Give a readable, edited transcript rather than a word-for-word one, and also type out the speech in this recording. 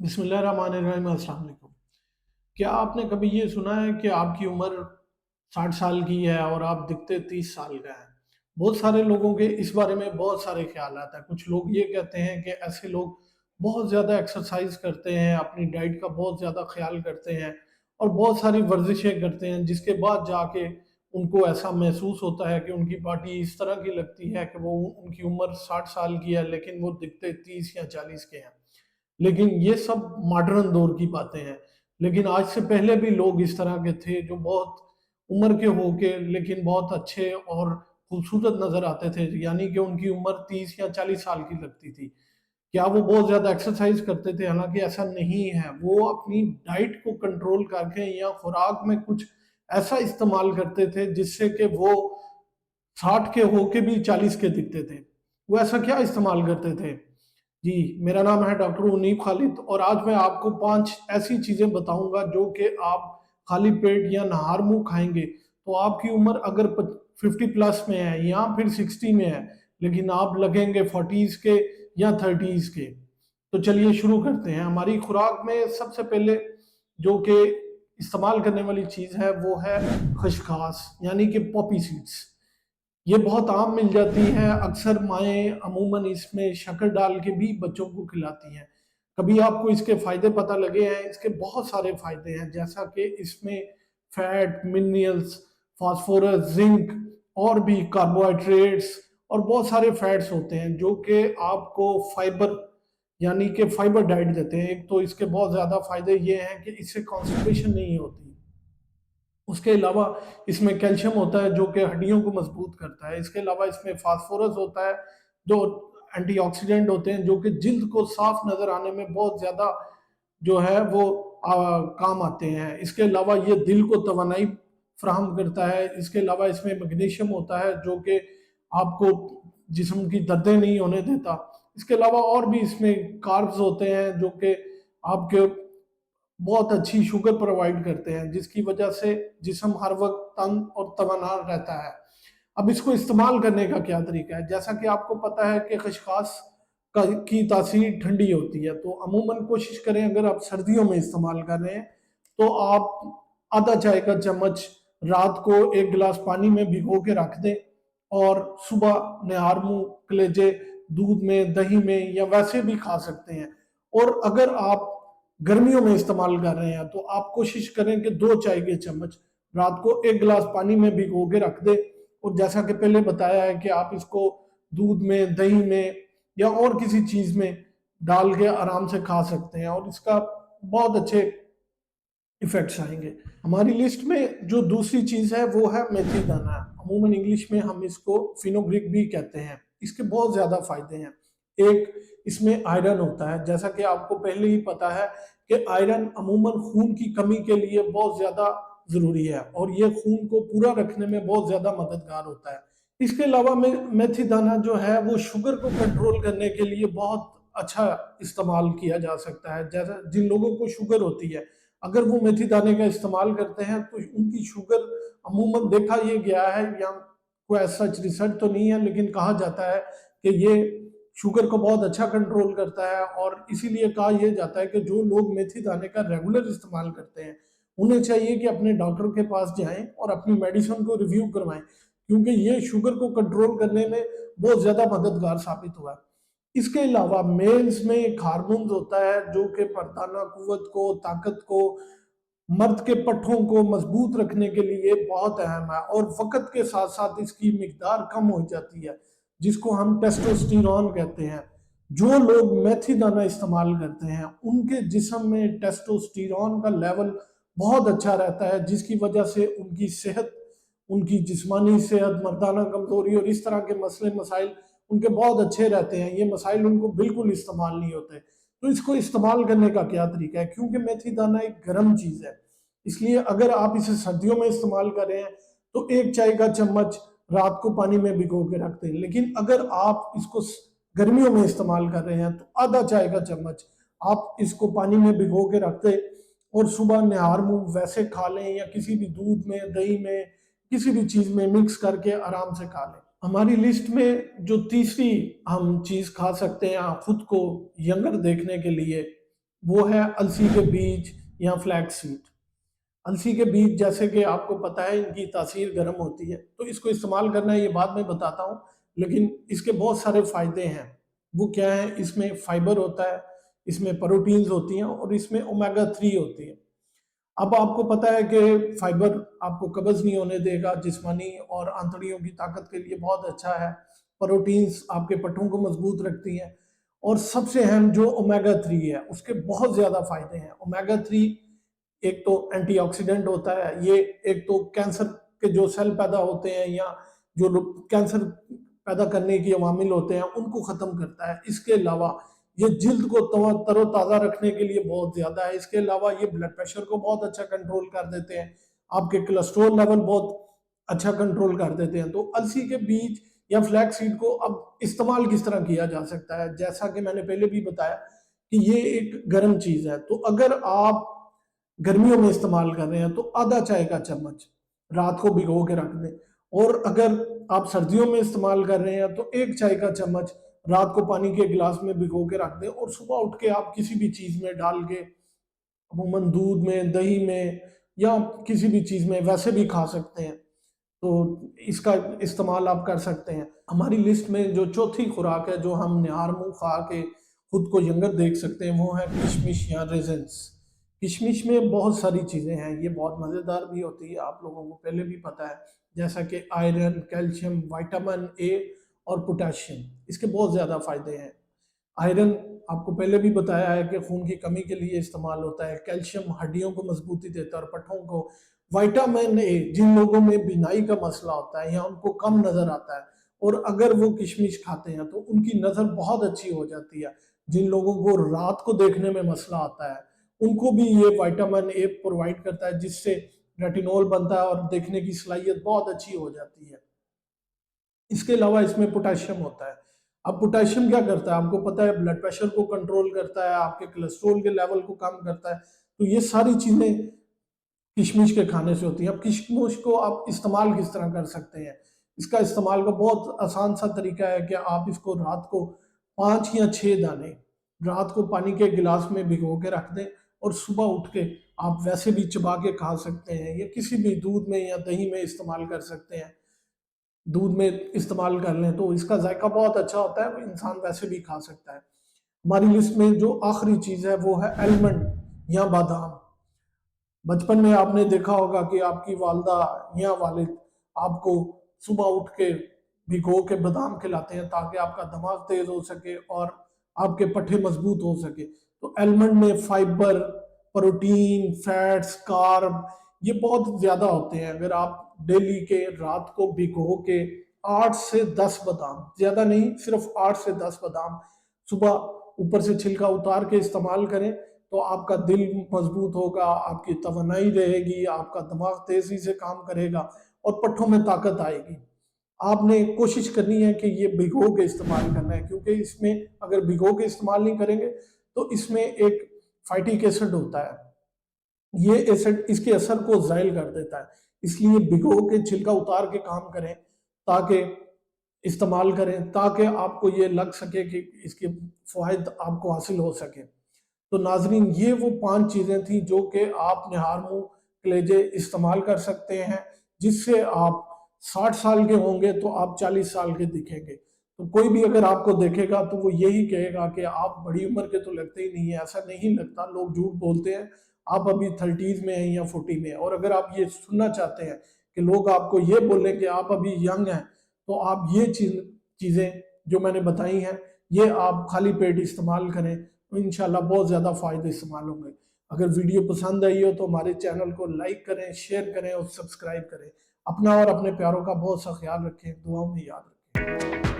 बिस्मिल्लाहिर्रहमानिर्रहीम, अस्सलाम वालेकुम। क्या आपने कभी ये सुना है कि आपकी उम्र 60 साल की है और आप दिखते 30 साल का हैं? बहुत सारे लोगों के इस बारे में बहुत सारे ख़्यालात हैं। कुछ लोग ये कहते हैं कि ऐसे लोग बहुत ज़्यादा एक्सरसाइज़ करते हैं, अपनी डाइट का बहुत ज़्यादा ख़्याल करते हैं और बहुत सारी वर्जिशें करते हैं, जिसके बाद जाके उनको ऐसा महसूस होता है कि उनकी बॉडी इस तरह की लगती है कि वो उनकी उम्र 60 साल की है, लेकिन वो दिखते 30 या 40 के हैं। लेकिन ये सब मॉडर्न दौर की बातें हैं। लेकिन आज से पहले भी लोग इस तरह के थे जो बहुत उम्र के होके लेकिन बहुत अच्छे और खूबसूरत नज़र आते थे। यानी कि उनकी उम्र 30 या 40 साल की लगती थी। क्या वो बहुत ज़्यादा एक्सरसाइज़ करते थे? हालाँकि ऐसा नहीं है। वो अपनी डाइट को कंट्रोल करके या खुराक में कुछ ऐसा इस्तेमाल करते थे जिससे कि वो 60 के होके भी 40 के दिखते थे। वो ऐसा क्या इस्तेमाल करते थे? जी, मेरा नाम है डॉक्टर उन्नीब खालिद और आज मैं आपको 5 ऐसी चीज़ें बताऊँगा जो कि आप खाली पेट या नहार मुँह खाएँगे, तो आपकी उम्र अगर 50 प्लस में है या फिर 60 में है, लेकिन आप लगेंगे 40s के या 30s के। तो चलिए शुरू करते हैं। हमारी खुराक में सबसे पहले जो कि इस्तेमाल करने वाली चीज़ है, वो है खसखस यानी कि पॉपी सीड्स। ये बहुत आम मिल जाती है, अक्सर माएँ अमूमन इसमें शक्कर डाल के भी बच्चों को खिलाती हैं। कभी आपको इसके फ़ायदे पता लगे हैं? इसके बहुत सारे फ़ायदे हैं, जैसा कि इसमें फैट, मिनरल्स, फास्फोरस, ज़िंक और भी कार्बोहाइड्रेट्स और बहुत सारे फैट्स होते हैं, जो कि आपको फाइबर यानी कि फाइबर डाइट देते हैं। एक तो इसके बहुत ज़्यादा फ़ायदे ये हैं कि इससे कॉन्स्टिपेशन नहीं होती। उसके अलावा इसमें कैल्शियम होता है जो कि हड्डियों को मजबूत करता है। इसके अलावा इसमें फास्फोरस होता है जो एंटीऑक्सीडेंट होते हैं जो कि जिल्द को साफ नज़र आने में बहुत ज़्यादा जो है वो काम आते हैं। इसके अलावा ये दिल को तवानाई फ्राहम करता है। इसके अलावा इसमें मैग्नीशियम होता है जो कि आपको जिस्म की दर्दें नहीं होने देता। इसके अलावा और भी इसमें कार्ब्स होते हैं जो कि आपके बहुत अच्छी शुगर प्रोवाइड करते हैं, जिसकी वजह से जिस्म हर वक़्त तंग और तवाना रहता है। अब इसको इस्तेमाल करने का क्या तरीका है? जैसा कि आपको पता है कि खसखस की तासीर ठंडी होती है, तो अमूमन कोशिश करें अगर आप सर्दियों में इस्तेमाल कर रहे हैं, तो आप आधा चाय का चम्मच रात को 1 गिलास पानी में भिगो के रख दें और सुबह निहार मुँह कलेजे दूध में, दही में या वैसे भी खा सकते हैं। और अगर आप गर्मियों में इस्तेमाल कर रहे हैं, तो आप कोशिश करें कि 2 चाय के चम्मच रात को 1 गिलास पानी में भिगो के रख दें और जैसा कि पहले बताया है कि आप इसको दूध में, दही में या और किसी चीज़ में डाल के आराम से खा सकते हैं और इसका बहुत अच्छे इफ़ेक्ट्स आएँगे। हमारी लिस्ट में जो दूसरी चीज़ है वो है मेथी दाना। अमूमन इंग्लिश में हम इसको फेनुग्रीक भी कहते हैं। इसके बहुत ज़्यादा फ़ायदे हैं। एक इसमें आयरन होता है, जैसा कि आपको पहले ही पता है कि आयरन अमूमन खून की कमी के लिए बहुत ज़्यादा ज़रूरी है और ये खून को पूरा रखने में बहुत ज़्यादा मददगार होता है। इसके अलावा मेथी दाना जो है वो शुगर को कंट्रोल करने के लिए बहुत अच्छा इस्तेमाल किया जा सकता है। जैसा जिन लोगों को शुगर होती है, अगर वो मेथी दाने का इस्तेमाल करते हैं तो उनकी शुगर अमूमन देखा ये गया है या कोई ऐसा सच रिसर्च तो नहीं है लेकिन कहा जाता है कि ये शुगर को बहुत अच्छा कंट्रोल करता है और इसीलिए कहा यह जाता है कि जो लोग मेथी दाने का रेगुलर इस्तेमाल करते हैं उन्हें चाहिए कि अपने डॉक्टर के पास जाएं और अपनी मेडिसिन को रिव्यू करवाएं क्योंकि ये शुगर को कंट्रोल करने में बहुत ज़्यादा मददगार साबित हुआ है। इसके अलावा मेल्स में एक हार्मोन्स होता है जो कि मर्दाना कुव्वत को, ताकत को, मर्द के पट्ठों को मजबूत रखने के लिए बहुत अहम है और वक़्त के साथ-साथ इसकी मिकदार कम हो जाती है, जिसको हम टेस्टोस्टेरोन कहते हैं। जो लोग मेथी दाना इस्तेमाल करते हैं, उनके जिस्म में टेस्टोस्टेरोन का लेवल बहुत अच्छा रहता है, जिसकी वजह से उनकी सेहत, उनकी जिस्मानी सेहत, मर्दाना कमज़ोरी और इस तरह के मसले-मसाइल उनके बहुत अच्छे रहते हैं। ये मसाइल उनको बिल्कुल इस्तेमाल नहीं होते। तो इसको इस्तेमाल करने का क्या तरीका है? क्योंकि मेथी दाना एक गर्म चीज़ है, इसलिए अगर आप इसे सर्दियों में इस्तेमाल कर रहे हैं, तो 1 चाय का चम्मच रात को पानी में भिगो के रख दें। लेकिन अगर आप इसको गर्मियों में इस्तेमाल कर रहे हैं, तो आधा चाय का चम्मच आप इसको पानी में भिगो के रख दें और सुबह निहार मुँह वैसे खा लें या किसी भी दूध में, दही में, किसी भी चीज़ में मिक्स करके आराम से खा लें। हमारी लिस्ट में जो तीसरी हम चीज़ खा सकते हैं खुद को यंगर देखने के लिए, वो है अलसी के बीज या फ्लैक्स सीड। अलसी के बीज, जैसे कि आपको पता है, इनकी तासीर गर्म होती है, तो इसको इस्तेमाल करना है ये बाद में बताता हूँ, लेकिन इसके बहुत सारे फायदे हैं। वो क्या है, इसमें फाइबर होता है, इसमें प्रोटीन्स होती हैं और इसमें ओमेगा 3 होती है। अब आपको पता है कि फाइबर आपको कब्ज नहीं होने देगा, जिस्मानी और आंतड़ियों की ताकत के लिए बहुत अच्छा है। प्रोटीन्स आपके पट्टों को मजबूत रखती हैं। और सबसे अहम जो ओमेगा 3 है, उसके बहुत ज्यादा फायदे हैं। ओमेगा 3 एक तो एंटीऑक्सीडेंट होता है, ये एक तो कैंसर के जो सेल पैदा होते हैं या जो कैंसर पैदा करने की अवामिल होते हैं उनको खत्म करता है। इसके अलावा ये जिल्द को तरोताजा रखने के लिए बहुत ज्यादा है। इसके अलावा ये ब्लड प्रेशर को बहुत अच्छा कंट्रोल कर देते हैं, आपके कोलेस्ट्रॉल लेवल बहुत अच्छा कंट्रोल कर देते हैं। तो अलसी के बीज या फ्लैक्स सीड को अब इस्तेमाल किस तरह किया जा सकता है, जैसा कि मैंने पहले भी बताया कि ये एक गर्म चीज है। तो अगर आप गर्मियों में इस्तेमाल कर रहे हैं तो आधा चाय का चम्मच रात को भिगो के रख दें, और अगर आप सर्दियों में इस्तेमाल कर रहे हैं तो एक चाय का चम्मच रात को पानी के गिलास में भिगो के रख दें, और सुबह उठ के आप किसी भी चीज में डाल के, अमूमन दूध में, दही में या किसी भी चीज में वैसे भी खा सकते हैं। तो इसका इस्तेमाल आप कर सकते हैं। हमारी लिस्ट में जो चौथी खुराक है जो हम निहार मुंह खा के खुद को यंगर देख सकते हैं, वो है किशमिश या रेजेंस। किशमिश में बहुत सारी चीज़ें हैं, ये बहुत मज़ेदार भी होती है, आप लोगों को पहले भी पता है, जैसा कि आयरन, कैल्शियम, विटामिन ए और पोटेशियम, इसके बहुत ज़्यादा फायदे हैं। आयरन आपको पहले भी बताया है कि खून की कमी के लिए इस्तेमाल होता है। कैल्शियम हड्डियों को मजबूती देता है और पट्टों को। विटामिन ए, जिन लोगों में बिनाई का मसला होता है या उनको कम नजर आता है और अगर वो किशमिश खाते हैं तो उनकी नजर बहुत अच्छी हो जाती है। जिन लोगों को रात को देखने में मसला आता है उनको भी ये विटामिन ए प्रोवाइड करता है, जिससे रेटिनॉल बनता है और देखने की सलाहियत बहुत अच्छी हो जाती है। इसके अलावा इसमें पोटेशियम होता है। अब पोटेशियम क्या करता है, आपको पता है, ब्लड प्रेशर को कंट्रोल करता है, आपके कोलेस्ट्रॉल के लेवल को कम करता है। तो ये सारी चीजें किशमिश के खाने से होती है। अब किशमिश को आप इस्तेमाल किस तरह कर सकते हैं, इसका इस्तेमाल का बहुत आसान सा तरीका है कि आप इसको रात को 5 या 6 दाने रात को पानी के गिलास में भिगो के रख दें, और सुबह उठ के आप वैसे भी चबा के खा सकते हैं, या किसी भी दूध में या दही में इस्तेमाल कर सकते हैं। दूध में इस्तेमाल कर लें तो इसका जायका बहुत अच्छा होता है, इंसान वैसे भी खा सकता है। हमारी लिस्ट में जो आखिरी चीज है वो है आलमंड या बादाम। बचपन में आपने देखा होगा कि आपकी वालदा या वालिद आपको सुबह उठ के भिगो के बादाम खिलाते हैं ताकि आपका दिमाग तेज हो सके और आपके पट्टे मजबूत हो सके। तो आलमंड में फाइबर, प्रोटीन, फैट्स, कार्ब ये बहुत ज्यादा होते हैं। अगर आप डेली के रात को भिगो के 8 से 10 बादाम, ज्यादा नहीं, सिर्फ 8 से 10 बादाम सुबह ऊपर से छिलका उतार के इस्तेमाल करें तो आपका दिल मजबूत होगा, आपकी तवनाई रहेगी, आपका दिमाग तेजी से काम करेगा और पट्टों में ताकत आएगी। आपने कोशिश करनी है कि ये भिगो के इस्तेमाल करना है, क्योंकि इसमें अगर भिगो के इस्तेमाल नहीं करेंगे तो इसमें एक फाइटिक एसिड होता है, ये एसिड इसके असर को जायल कर देता है। इसलिए भिगो के छिलका उतार के काम करें, ताकि इस्तेमाल करें, ताकि आपको ये लग सके कि इसके फायद आपको हासिल हो सके। तो नाजरीन, ये वो 5 चीजें थी जो कि आप निहार मुंह कलेजे इस्तेमाल कर सकते हैं, जिससे आप 60 साल के होंगे तो आप 40 साल के दिखेंगे। तो कोई भी अगर आपको देखेगा तो वो यही कहेगा कि आप बड़ी उम्र के तो लगते ही नहीं है। ऐसा नहीं लगता, लोग झूठ बोलते हैं। आप अभी 30s में हैं या 40 में हैं, और अगर आप ये सुनना चाहते हैं कि लोग आपको ये बोलें कि आप अभी यंग हैं, तो आप ये चीजें जो मैंने बताई हैं ये आप खाली पेट इस्तेमाल करें, तो इंशाल्लाह बहुत ज़्यादा फ़ायदे इस्तेमाल होंगे। अगर वीडियो पसंद आई हो तो हमारे चैनल को लाइक करें, शेयर करें और सब्सक्राइब करें। अपना और अपने प्यारों का बहुत सा ख्याल रखें, दुआओं में याद रखें।